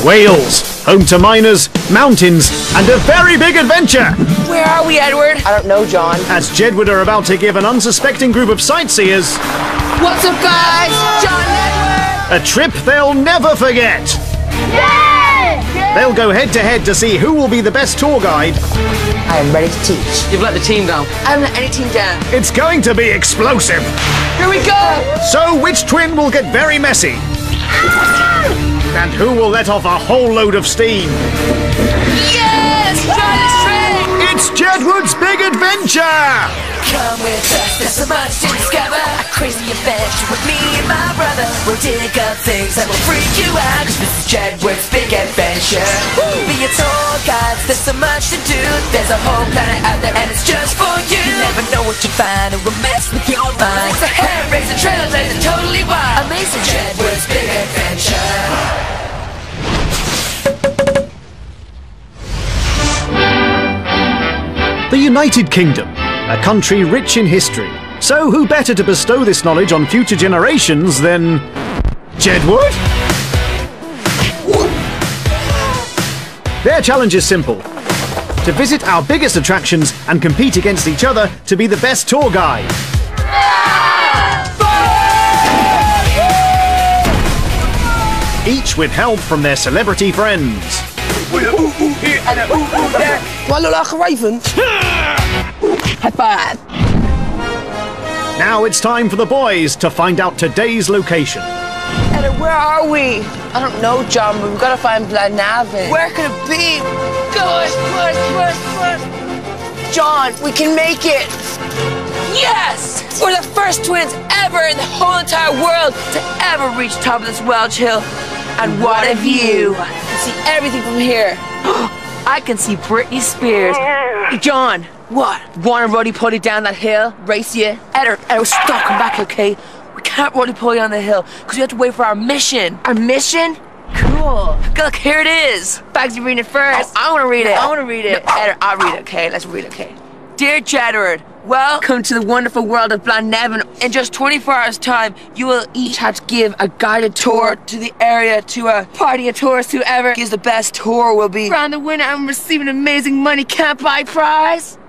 Wales, home to miners, mountains, and a very big adventure! Where are we, Edward? I don't know, John. As Jedward are about to give an unsuspecting group of sightseers What's up, guys? John and Edward! a trip they'll never forget. Yay! They'll go head-to-head to see who will be the best tour guide. I am ready to teach. You've let the team down. I haven't let any team down. It's going to be explosive. Here we go! So which twin will get very messy? And who will let off a whole load of steam? Yes! John is straight! It's Jedward's Big Adventure! Come with us, there's so much to discover. A crazy adventure with me and my brother. We'll dig up things that will freak you out. 'Cause this is Jedward's Big Adventure. Be a tour guide, there's so much to do. There's a whole planet out there and it's just for you. You never know what you find, it will mess with your mind. It's a hair-raising, trailblazing, totally wild. Amazing Jedward's Big Adventure. The United Kingdom, a country rich in history. So who better to bestow this knowledge on future generations than Jedward? Their challenge is simple: to visit our biggest attractions and compete against each other to be the best tour guide. Each with help from their celebrity friends. Do I look like a raven? High five! Now it's time for the boys to find out today's location. Edward, where are we? I don't know, John, but we've got to find Blaenavon. Where could it be? Push! John, we can make it! Yes! We're the first twins ever in the whole entire world to ever reach the top of this Welsh hill. And what a view! I can see everything from here. I can see Britney Spears. John, what? Want to roly-poly down that hill? Race you? Edward, stop, come back, okay? We can't roly-poly on the hill because we have to wait for our mission. Our mission? Cool. Look, here it is. Bagsy, read it first. I want to read it. I want to read it. No, Edward, I'll read it, okay? Let's read it, okay? Dear Jedward, welcome to the wonderful world of Blaenavon. In just 24 hours' time, you will each have to give a guided tour to the area to a party of tourists. Whoever gives the best tour will be crowned the winner and receive an amazing money can't buy prize.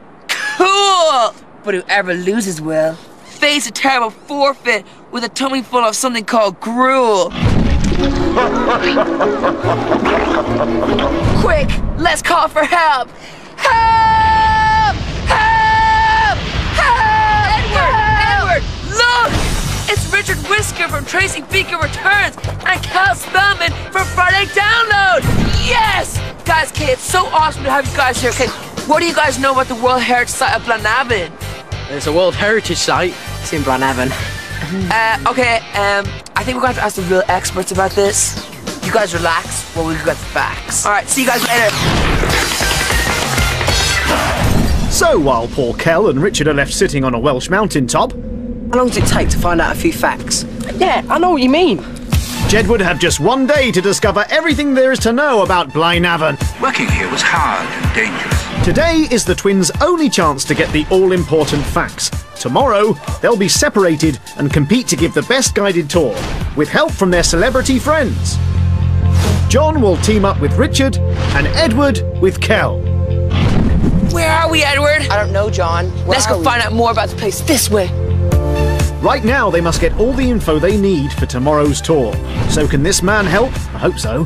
Cool! But whoever loses will face a terrible forfeit with a tummy full of something called gruel. Quick, let's call for help! Help! Help! Help! Edward! Look! It's Richard Whisker from Tracy Beaker Returns and Cal Spellman from Friday Download! Yes! Guys, okay, it's so awesome to have you guys here. Okay, what do you guys know about the World Heritage Site of Blaenavon? It's a World Heritage Site. It's in Blaenavon. I think we're going to have to ask the real experts about this. You guys relax while we get the facts. Alright, see you guys later. So while Paul Kell and Richard are left sitting on a Welsh mountaintop, How long does it take to find out a few facts? Yeah, I know what you mean. Jedward have just one day to discover everything there is to know about Blaenavon. Working here was hard and dangerous. Today is the twins' only chance to get the all-important facts. Tomorrow, they'll be separated and compete to give the best guided tour, with help from their celebrity friends. John will team up with Richard and Edward with Kell. Where are we, Edward? I don't know, John. Let's go find out more about the place this way. Right now, they must get all the info they need for tomorrow's tour. So can this man help? I hope so.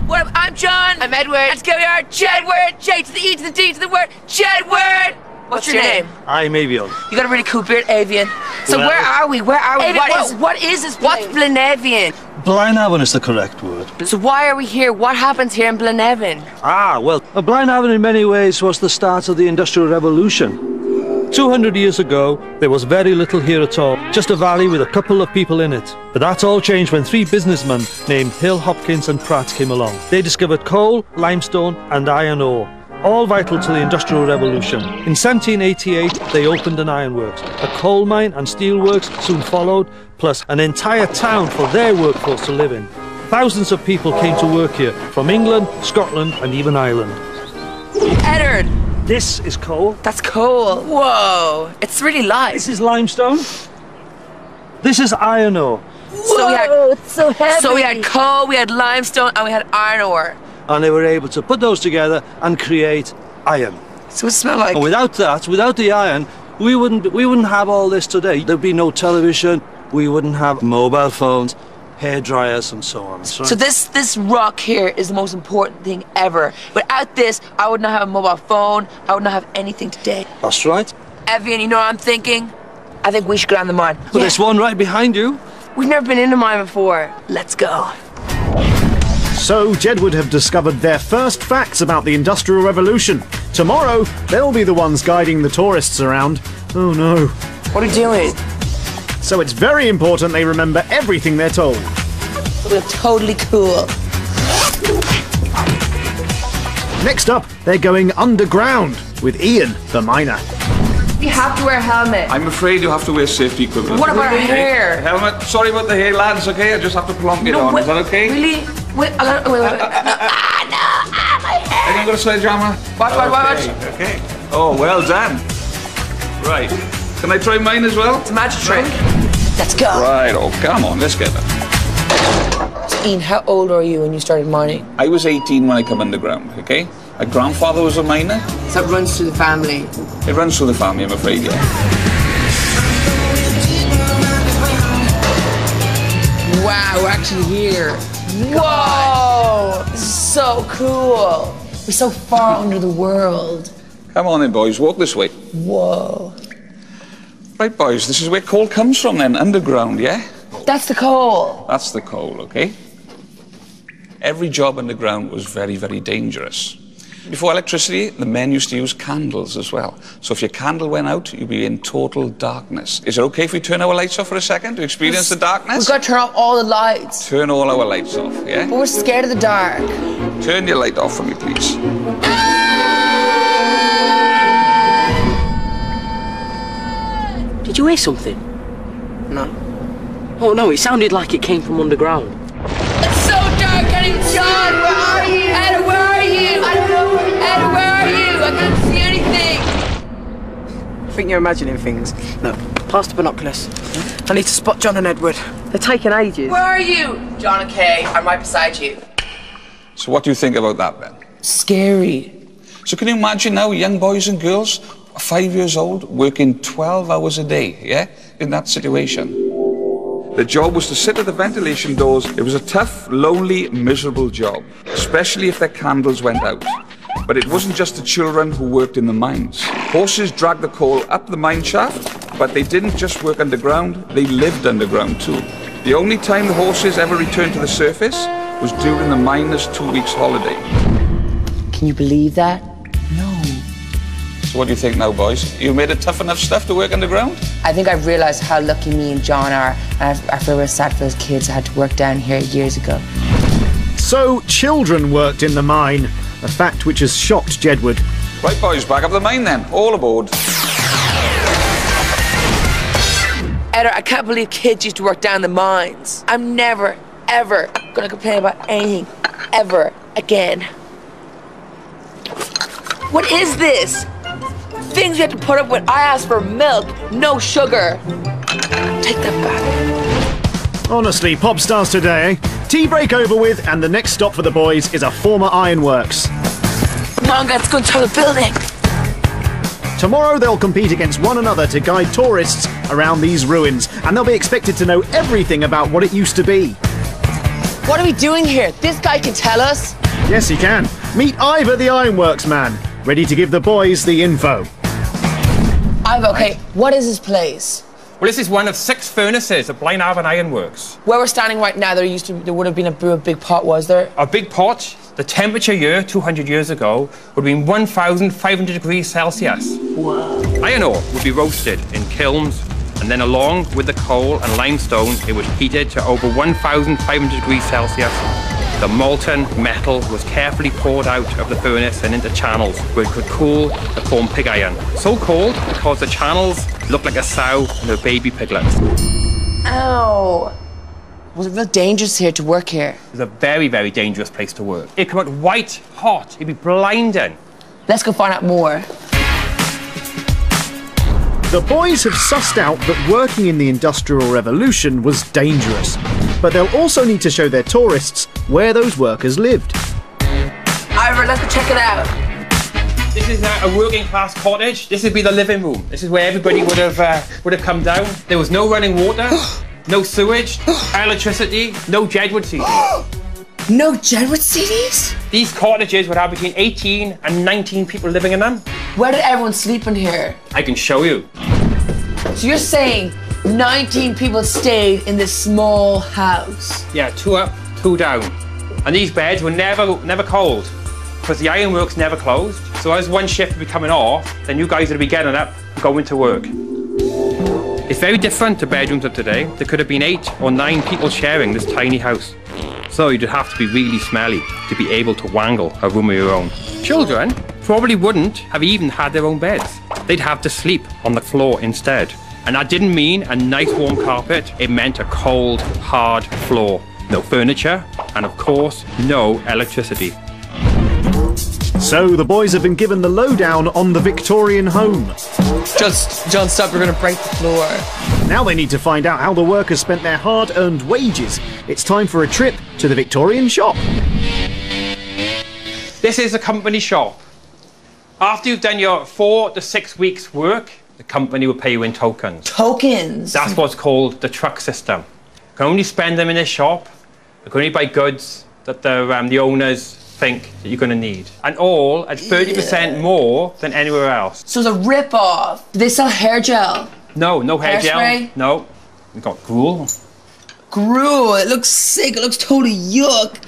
What up? I'm John. I'm Edward. And together we are Jedward. J to the E to the D to the word Jedward. What's your name? I'm Avion. You got a really cool beard, Avian. So Well, where are we? Where are we? Avian, What is this place? What's Blaenavon? Blaenavon is the correct word. So why are we here? What happens here in Blaenavon? Blaenavon in many ways was the start of the Industrial Revolution. 200 years ago, there was very little here at all, just a valley with a couple of people in it. But that all changed when three businessmen named Hill, Hopkins and Pratt came along. They discovered coal, limestone and iron ore, all vital to the Industrial Revolution. In 1788, they opened an ironworks. A coal mine and steelworks soon followed, plus an entire town for their workforce to live in. Thousands of people came to work here, from England, Scotland and even Ireland. Edward! This is coal. That's coal. Whoa! It's really light. This is limestone. This is iron ore. Whoa, it's so heavy. So we had coal, we had limestone, and we had iron ore. And they were able to put those together and create iron. So it smelled like... And without that, without the iron, we wouldn't have all this today. There'd be no television, we wouldn't have mobile phones, hair dryers and so on. So this rock here is the most important thing ever. Without this, I would not have a mobile phone, I would not have anything today. That's right. Evian, you know what I'm thinking? I think we should go down the mine. Well, there's one right behind you. We've never been in a mine before. Let's go. So Jedward have discovered their first facts about the Industrial Revolution. Tomorrow, they'll be the ones guiding the tourists around. Oh no. What are you doing? So it's very important they remember everything they're told. We're totally cool. Next up, they're going underground with Ian, the miner. We have to wear a helmet. I'm afraid you have to wear safety equipment. What about our hair? Helmet. Sorry about the hair, lads, okay? I just have to plonk it on. Is that okay? Really? Wait, I gotta, wait. My hair. Anyone got a sledgehammer? Watch. Okay. Oh, well done. Right. Can I try mine as well? It's a magic trick. Let's go. Right, oh, come on, let's get that. So Ian, how old are you when you started mining? I was 18 when I come underground, okay? My grandfather was a miner. So it runs through the family. It runs through the family, I'm afraid, yeah. Wow, we're actually here. Whoa! This is so cool. We're so far under the world. Come on then, boys, walk this way. Whoa. Right, boys, this is where coal comes from then, underground, yeah? That's the coal. That's the coal, okay? Every job underground was very, very dangerous. Before electricity, the men used to use candles as well. So if your candle went out, you'd be in total darkness. Is it okay if we turn our lights off for a second to experience the darkness? We've got to turn off all the lights. Turn all our lights off, yeah? But we're scared of the dark. Turn your light off for me, please. Did you hear something? No. Oh no, it sounded like it came from underground. It's so dark, I can't even see. John, where are you? Ed, where are you? I don't know. Ed, where are you? I can't see anything. I think you're imagining things. Look, pass the binoculars. I need to spot John and Edward. They're taking ages. Where are you? John and Kay, I'm right beside you. So what do you think about that then? Scary. So can you imagine now young boys and girls, 5 years old, working 12 hours a day, yeah, in that situation? The job was to sit at the ventilation doors. It was a tough, lonely, miserable job, especially if their candles went out. But it wasn't just the children who worked in the mines. Horses dragged the coal up the mine shaft, but they didn't just work underground, they lived underground too. The only time the horses ever returned to the surface was during the miners' 2 weeks holiday. Can you believe that? So what do you think now, boys? You made it tough enough stuff to work underground? I think I've realised how lucky me and John are, and I feel real sad for those kids that had to work down here years ago. So children worked in the mine, a fact which has shocked Jedward. Right, boys, back up the mine then. All aboard. Edward, I can't believe kids used to work down the mines. I'm never, ever gonna complain about anything, ever again. What is this? Things you have to put up with. I asked for milk, no sugar. Take that back. Honestly, pop stars today, eh? Tea break over with, and the next stop for the boys is a former ironworks. Come on, let's go and tour the building. Tomorrow they'll compete against one another to guide tourists around these ruins, and they'll be expected to know everything about what it used to be. What are we doing here? This guy can tell us. Yes, he can. Meet Ivor the ironworks man, ready to give the boys the info. Ivor, okay, what is this place? Well, this is one of 6 furnaces at Blaenavon Ironworks. Where we're standing right now, there would have been a big pot, was there? A big pot, the temperature here 200 years ago would have been 1,500 degrees Celsius. Whoa. Iron ore would be roasted in kilns, and then along with the coal and limestone, it was heated to over 1,500 degrees Celsius. The molten metal was carefully poured out of the furnace and into channels where it could cool to form pig iron. So cold because the channels looked like a sow and her baby piglets. Ow. Was it real dangerous here to work here? It was a very, very dangerous place to work. It'd come out white hot, it'd be blinding. Let's go find out more. The boys have sussed out that working in the Industrial Revolution was dangerous. but they'll also need to show their tourists where those workers lived. Ivor, let's go check it out. This is a working class cottage. This would be the living room. This is where everybody would have come down. There was no running water, no sewage, electricity, no Jedward CDs. No Jedward CDs? These cottages would have between 18 and 19 people living in them. Where did everyone sleep in here? I can show you. So you're saying 19 people stayed in this small house? Yeah, 2 up, 2 down. And these beds were never cold, because the ironworks never closed. So as one shift would be coming off, then you guys would be getting up and going to work. It's very different to bedrooms of today. There could have been 8 or 9 people sharing this tiny house. So you'd have to be really smelly to be able to wangle a room of your own. Children probably wouldn't have even had their own beds. They'd have to sleep on the floor instead. And that didn't mean a nice warm carpet, it meant a cold, hard floor. No furniture, and of course, no electricity. So the boys have been given the lowdown on the Victorian home. John, stop, we're gonna break the floor. Now they need to find out how the workers spent their hard-earned wages. It's time for a trip to the Victorian shop. This is a company shop. After you've done your 4 to 6 weeks work, the company will pay you in tokens. Tokens? That's what's called the truck system. You can only spend them in this shop. You can only buy goods that the owners think that you're going to need. And all at 30% more than anywhere else. So it's a rip-off. Do they sell hair gel? No, no hair gel. Hairspray? No. We've got gruel. Gruel, it looks sick, it looks totally yuck.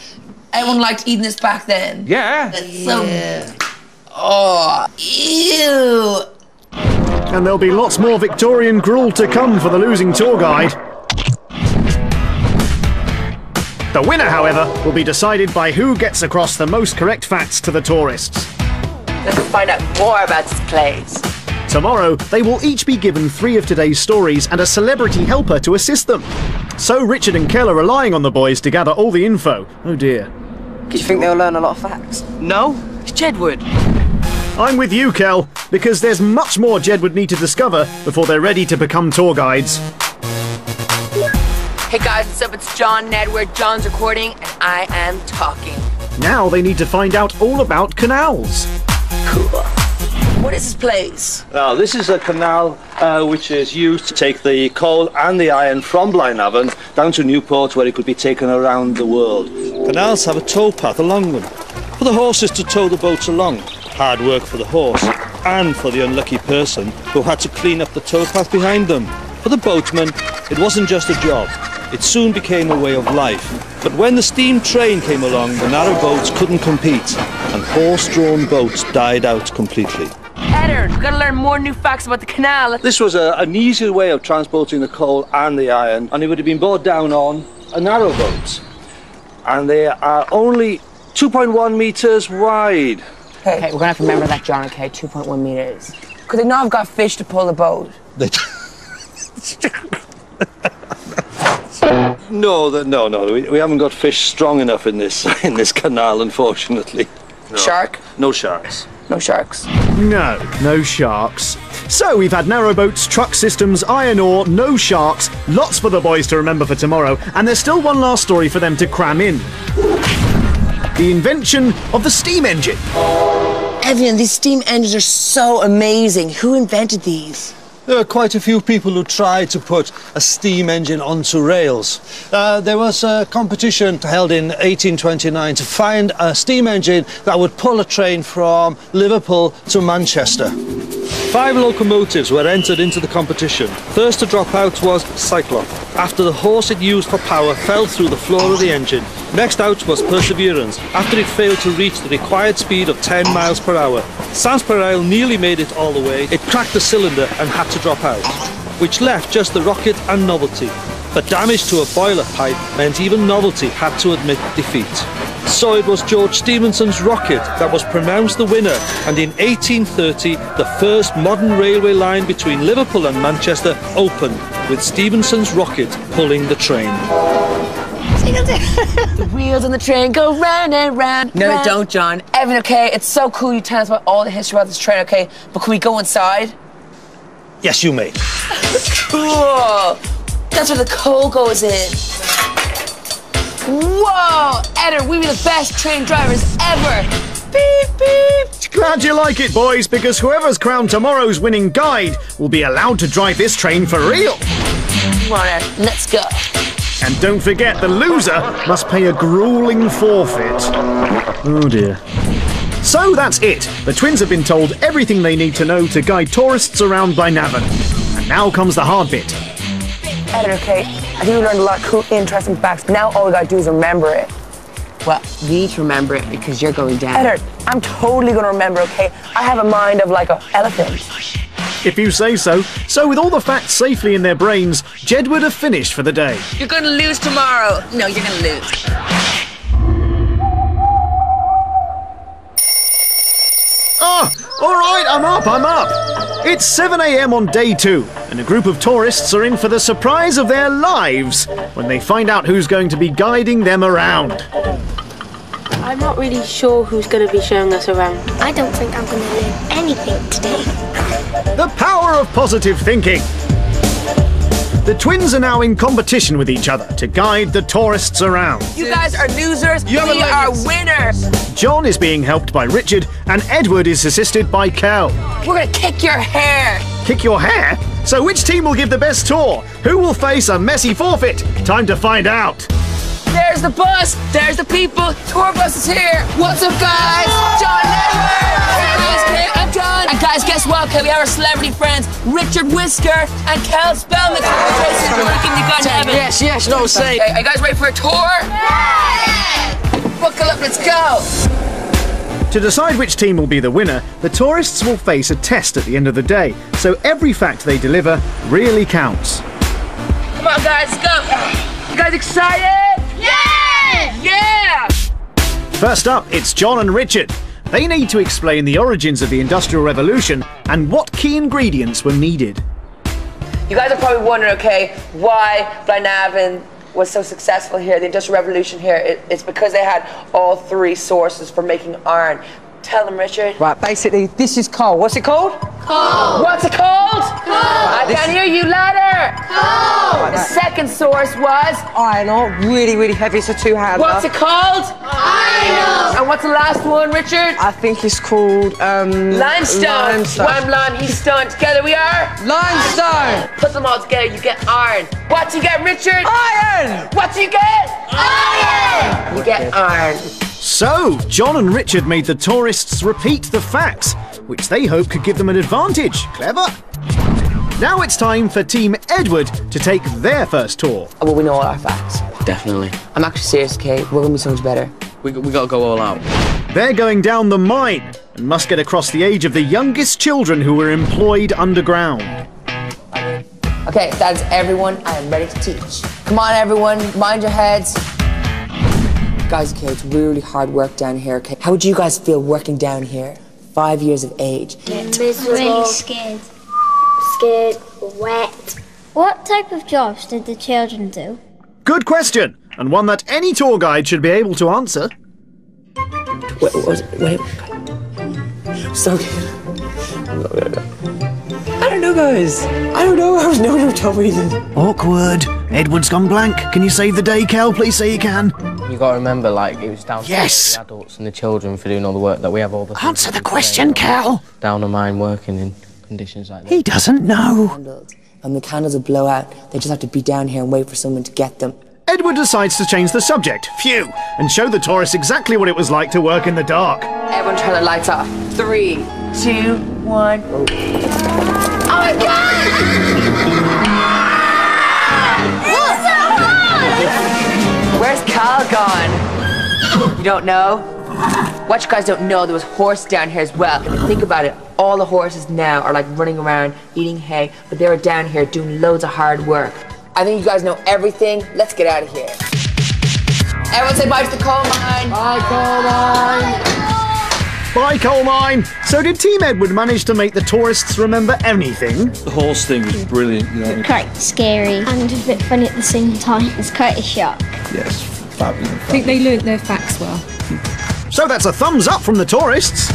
Everyone liked eating this back then. Yeah. It's so... Oh, ew. And there'll be lots more Victorian gruel to come for the losing tour guide. The winner, however, will be decided by who gets across the most correct facts to the tourists. Let's find out more about this place. Tomorrow, they will each be given 3 of today's stories and a celebrity helper to assist them. So Richard and Kel are relying on the boys to gather all the info. Oh dear. Do you think they'll learn a lot of facts? No, it's Jedward. I'm with you, Kel, because there's much more Jedward need to discover before they're ready to become tour guides. Hey guys, what's up? It's John Jedward. John's recording and I am talking. Now they need to find out all about canals. Cool. What is this place? Now, this is a canal which is used to take the coal and the iron from Blaenavon down to Newport, where it could be taken around the world. Canals have a towpath along them for the horses to tow the boats along. Hard work for the horse and for the unlucky person who had to clean up the towpath behind them. For the boatman, it wasn't just a job. It soon became a way of life. But when the steam train came along, the narrow boats couldn't compete, and horse-drawn boats died out completely. Edward, we've got to learn more new facts about the canal. This was an easier way of transporting the coal and the iron, and it would have been brought down on a narrow boat. And they are only 2.1 metres wide. Okay, we're going to have to remember that, John, okay? 2.1 metres. Because they now have got fish to pull the boat. No, we haven't got fish strong enough in this canal, unfortunately. No. Shark? No sharks. No sharks. No sharks. So we've had narrow boats, truck systems, iron ore, no sharks, lots for the boys to remember for tomorrow, and there's still one last story for them to cram in. The invention of the steam engine. Evan, these steam engines are so amazing. Who invented these? There were quite a few people who tried to put a steam engine onto rails. There was a competition held in 1829 to find a steam engine that would pull a train from Liverpool to Manchester. 5 locomotives were entered into the competition. First to drop out was Cyclop, after the horse it used for power fell through the floor of the engine. Next out was Perseverance, after it failed to reach the required speed of 10 miles per hour. Sanspareil nearly made it all the way. It cracked the cylinder and had to drop out, which left just the Rocket and Novelty. But damage to a boiler pipe meant even Novelty had to admit defeat. So it was George Stephenson's Rocket that was pronounced the winner, and in 1830 the first modern railway line between Liverpool and Manchester opened, with Stephenson's Rocket pulling the train. The wheels on the train go round and round. No, they don't, John. Evan, okay, it's so cool you tell us about all the history about this train, okay, but can we go inside? Yes, you may. Cool. That's where the coal goes in. Whoa! Edward, we be the best train drivers ever! Beep, beep! Glad you like it, boys, because whoever's crowned tomorrow's winning guide will be allowed to drive this train for real. Come on, Edward, let's go. And don't forget, the loser must pay a grueling forfeit. Oh dear. So that's it. The twins have been told everything they need to know to guide tourists around Blaenavon. And now comes the hard bit. Edward, okay, I think we learned a lot of cool, interesting facts. Now all we gotta do is remember it. Well, you need to remember it because you're going down. Edward, I'm totally gonna remember, okay? I have a mind of like an elephant. If you say so. So with all the facts safely in their brains, Jedward have finished for the day. You're gonna lose tomorrow. No, you're gonna lose. All right, I'm up. It's 7 a.m. on day 2, and a group of tourists are in for the surprise of their lives when they find out who's going to be guiding them around. I'm not really sure who's going to be showing us around. I don't think I'm going to learn anything today. The power of positive thinking. The twins are now in competition with each other to guide the tourists around. You guys are losers, we are winners. John is being helped by Richard, and Edward is assisted by Kel. We're gonna kick your hair. Kick your hair? So which team will give the best tour? Who will face a messy forfeit? Time to find out. There's the bus, there's the people, tour bus is here. What's up, guys? John Edward. I'm John. And guys, guess what? Okay, we have our celebrity friends, Richard Whisker and Kel Spellman. Yes, no say. Okay, are you guys ready for a tour? Yeah! Buckle up, let's go. To decide which team will be the winner, the tourists will face a test at the end of the day, so every fact they deliver really counts. Come on, guys, let's go. You guys excited? Yeah! Yeah! First up, it's John and Richard. They need to explain the origins of the Industrial Revolution and what key ingredients were needed. You guys are probably wondering, okay, why Blaenavon was so successful here, the Industrial Revolution here. It's because they had all 3 sources for making iron. Tell them, Richard. Right, basically, this is coal. What's it called? Coal. What's it called? Coal. I can't hear you louder. Coal. The second source was? Iron ore, really heavy, it's a 2-hander. What's it called? Iron. And what's the last one, Richard? I think it's called, limestone. Limestone. One lime, he's stone. Together we are? Limestone. Put them all together, you get iron. What do you get, Richard? Iron. What do you get? Iron. You get iron. So, John and Richard made the tourists repeat the facts, which they hope could give them an advantage. Clever. Now it's time for Team Edward to take their first tour. Well, we know all our facts. Definitely. I'm actually serious, okay? We're gonna be so much better. We gotta go all out. They're going down the mine and must get across the age of the youngest children who were employed underground. Okay, that is everyone. I am ready to teach. Come on, everyone, mind your heads. Guys, okay, it's really hard work down here, okay? How would you guys feel working down here? 5 years of age. Really scared. Scared, wet. What type of jobs did the children do? Good question, and one that any tour guide should be able to answer. Wait. So I don't know, guys. I don't know. I was no one told me. Awkward. Edward's gone blank. Can you save the day, Kel? Please say you can. You gotta remember, like, it was down to Yes. the adults and the children for doing all the work that we have all the Answer the question, Kel. down the mine working in conditions like that. He doesn't know. And the candles will blow out. They just have to be down here and wait for someone to get them. Edward decides to change the subject, phew, and show the tourists exactly what it was like to work in the dark. Everyone turn their lights off. 3, 2, 1. Oh my God! It's so hot! Where's Cal gone? You don't know? What you guys don't know, there was horse down here as well. Think about it. All the horses now are like running around eating hay, but they were down here doing loads of hard work. I think you guys know everything. Let's get out of here. Everyone say bye to the coal mine. Bye, coal mine. Bye, coal mine. So did Team Edward manage to make the tourists remember anything? The horse thing was brilliant, you know. Quite scary and a bit funny at the same time. It's quite a shock. Yes, fabulous. I think they learnt their facts well. So that's a thumbs up from the tourists.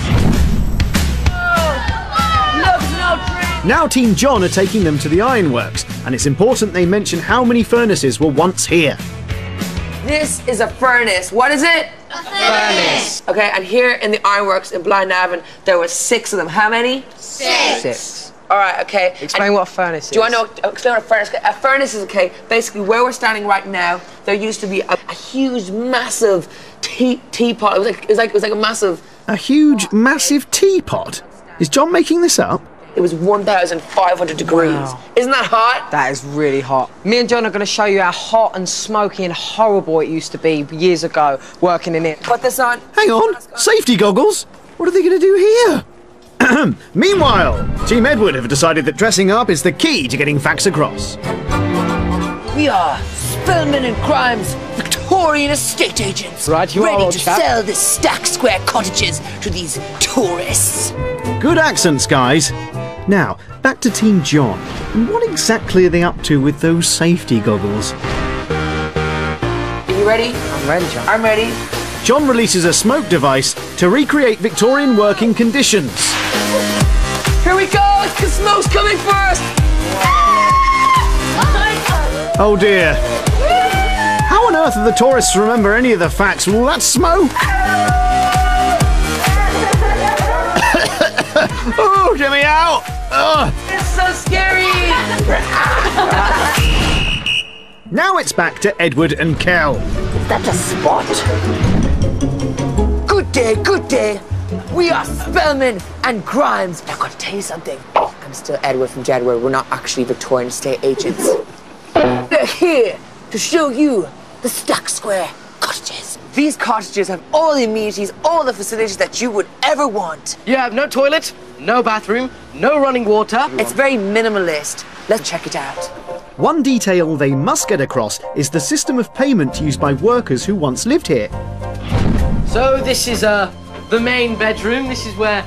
Now Team John are taking them to the ironworks, and it's important they mention how many furnaces were once here. This is a furnace. What is it? A furnace. Okay, and here in the ironworks in Blaenavon, there were 6 of them. How many? 6. All right, okay. Explain what a furnace is. Do you want to know? Explain what a furnace is. A furnace is, okay, basically where we're standing right now, there used to be a huge, massive teapot. It was like a massive... A huge, massive teapot? Is John making this up? It was 1,500 degrees. Wow. Isn't that hot? That is really hot. Me and John are going to show you how hot and smoky and horrible it used to be years ago working in it. Put this on. Hang on, safety goggles? What are they going to do here? Meanwhile, Team Edward have decided that dressing up is the key to getting facts across. We are Spellman and Grimes, Victorian estate agents. Right, you are, ready old to chap. sell the Stack Square cottages to these tourists. Good accents, guys. Now, back to Team John. What exactly are they up to with those safety goggles? Are you ready? I'm ready, John. I'm ready. John releases a smoke device to recreate Victorian working conditions. Here we go. The smoke's coming first. Oh dear. How on earth do the tourists remember any of the facts with all that smoke? Oh, get me out! Ugh. It's so scary. Now it's back to Edward and Kel. Is that a spot? Good day, good day. We are Spellman and Grimes. I've got to tell you something. I'm still Edward from Jedward. We're not actually Victorian estate agents. They're here to show you the Stack Square cottages. These cottages have all the amenities, all the facilities that you would ever want. You have no toilet, no bathroom, no running water. It's very minimalist. Let's check it out. One detail they must get across is the system of payment used by workers who once lived here. So this is the main bedroom. This is where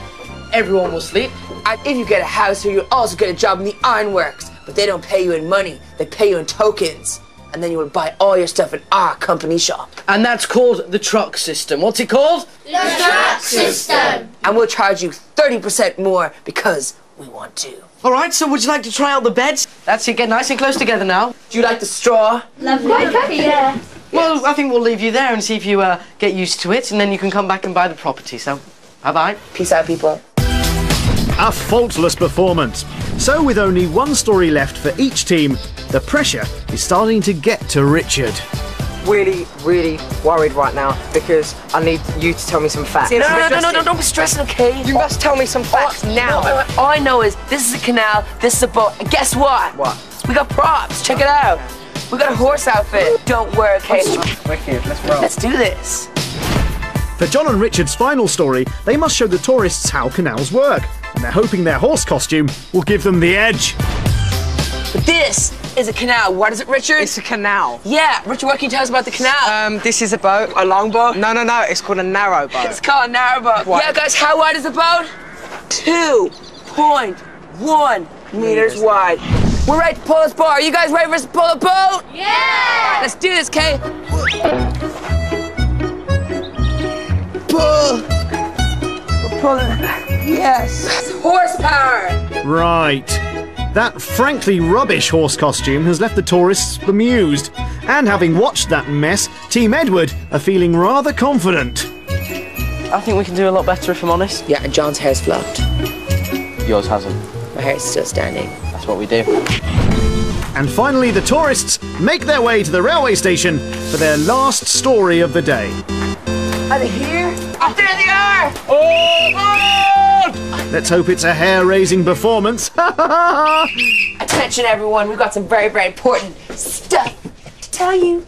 everyone will sleep. And if you get a house here, you'll also get a job in the ironworks. But they don't pay you in money, they pay you in tokens. And then you will buy all your stuff in our company shop. And that's called the truck system. What's it called? The truck system. And we'll charge you 30% more because we want to. All right, so would you like to try out the beds? That's it, get nice and close together now. Do you like the straw? Lovely. Yeah. Well, I think we'll leave you there and see if you get used to it, and then you can come back and buy the property. So, bye-bye. Peace out, people. A faultless performance. So with only one story left for each team, the pressure is starting to get to Richard. Really, really worried right now because I need you to tell me some facts. No, don't be stressing, okay? You must tell me some facts now. All I know is this is a canal, this is a boat, and guess what? What? We got props, check it out. We got a horse outfit. Don't worry, okay? Wicked, let's roll. Let's do this. For John and Richard's final story, they must show the tourists how canals work, and they're hoping their horse costume will give them the edge. But this is a canal. What is it, Richard? It's a canal. Yeah, Richard, what can you tell us about the canal? This is a boat. A long boat? No, it's called a narrow boat. It's called a narrow boat. What? Yeah, guys, how wide is the boat? 2.1 meters wide. We're ready to pull this boat. Are you guys ready for us to pull a boat? Yeah! All right, let's do this, okay? Pull. We're pulling. Yes. Horsepower. Right. That frankly rubbish horse costume has left the tourists bemused. And having watched that mess, Team Edward are feeling rather confident. I think we can do a lot better if I'm honest. Yeah, and John's hair's flopped. Yours hasn't. My hair's still standing. That's what we do. And finally, the tourists make their way to the railway station for their last story of the day. Are they here? Up there they are! Oh, God! Let's hope it's a hair-raising performance. Attention, everyone. We've got some very, very important stuff to tell you.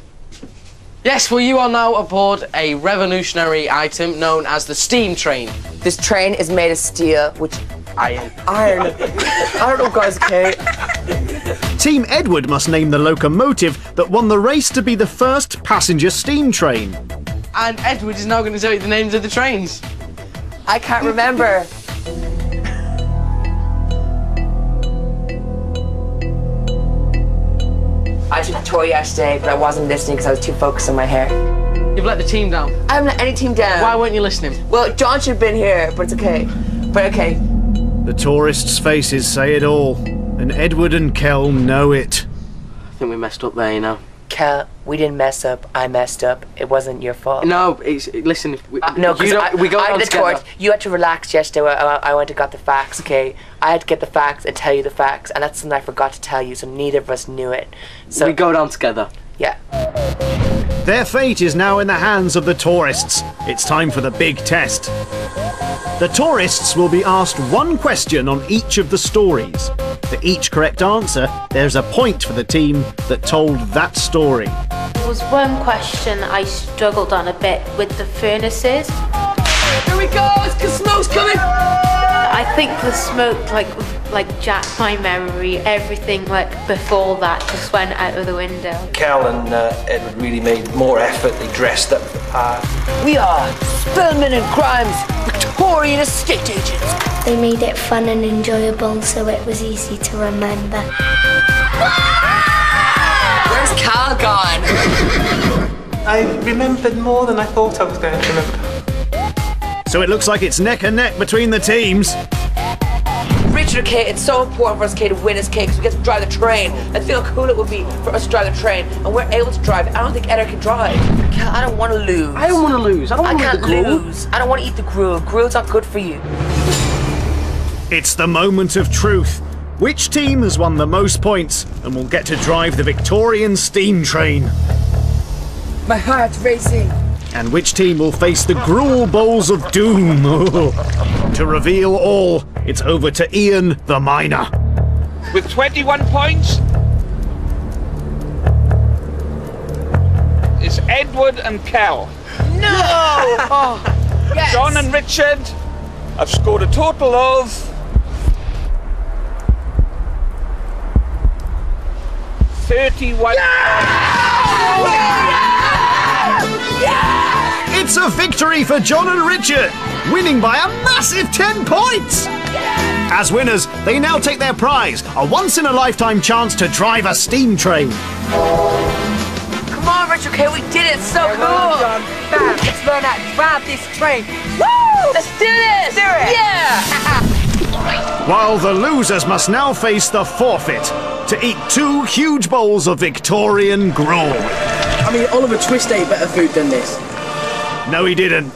Yes, well, you are now aboard a revolutionary item known as the steam train. This train is made of steel, which... Iron. I don't know, guys, okay? Team Edward must name the locomotive that won the race to be the first passenger steam train. And Edward is now going to tell you the names of the trains. I can't remember. I took a tour yesterday, but I wasn't listening because I was too focused on my hair. You've let the team down. I haven't let any team down. Why weren't you listening? Well, John should have been here, but it's okay. But okay. The tourists' faces say it all, and Edward and Kel know it. I think we messed up there, you know. Kel, we didn't mess up. I messed up. It wasn't your fault. No, listen. No, because we go down the together. torch. You had to relax yesterday. I went and got the facts, okay? I had to get the facts and tell you the facts, and that's something I forgot to tell you, so neither of us knew it. So we go down together. Yeah. Their fate is now in the hands of the tourists. It's time for the big test. The tourists will be asked one question on each of the stories. For each correct answer, there's a point for the team that told that story. There was one question I struggled on a bit with the furnaces. Here we go, it's smoke's coming! I think the smoke like jacked my memory. Everything like before that just went out of the window. Cal and Edward really made more effort. They dressed up the part. We are Spellman and Grimes, Victorian estate agents. They made it fun and enjoyable so it was easy to remember. Where's Cal gone? I remembered more than I thought I was going to remember. So it looks like it's neck and neck between the teams. Richard, okay, it's so important for us, okay, to win this case because we get to drive the train. And think how cool it would be for us to drive the train, and we're able to drive. I don't think Edward can drive. I don't want to lose. I don't want to lose. I don't want to eat the gruel. Lose. I don't want to eat the gruel. Gruel's not good for you. It's the moment of truth. Which team has won the most points and will get to drive the Victorian steam train? My heart's racing. And which team will face the gruel bowls of doom? To reveal all, it's over to Ian the miner. With 21 points, it's Edward and Cal. No! Oh, yes. John and Richard have scored a total of 31. It's a victory for John and Richard, winning by a massive 10 points! As winners, they now take their prize, a once-in-a-lifetime chance to drive a steam train. Come on, Richard, okay, we did it, so cool! Well done. Bam, let's learn how to drive this train. Woo! Let's do this! Do it! Yeah! While the losers must now face the forfeit, to eat 2 huge bowls of Victorian gruel. I mean, Oliver Twist ate better food than this. No, he didn't.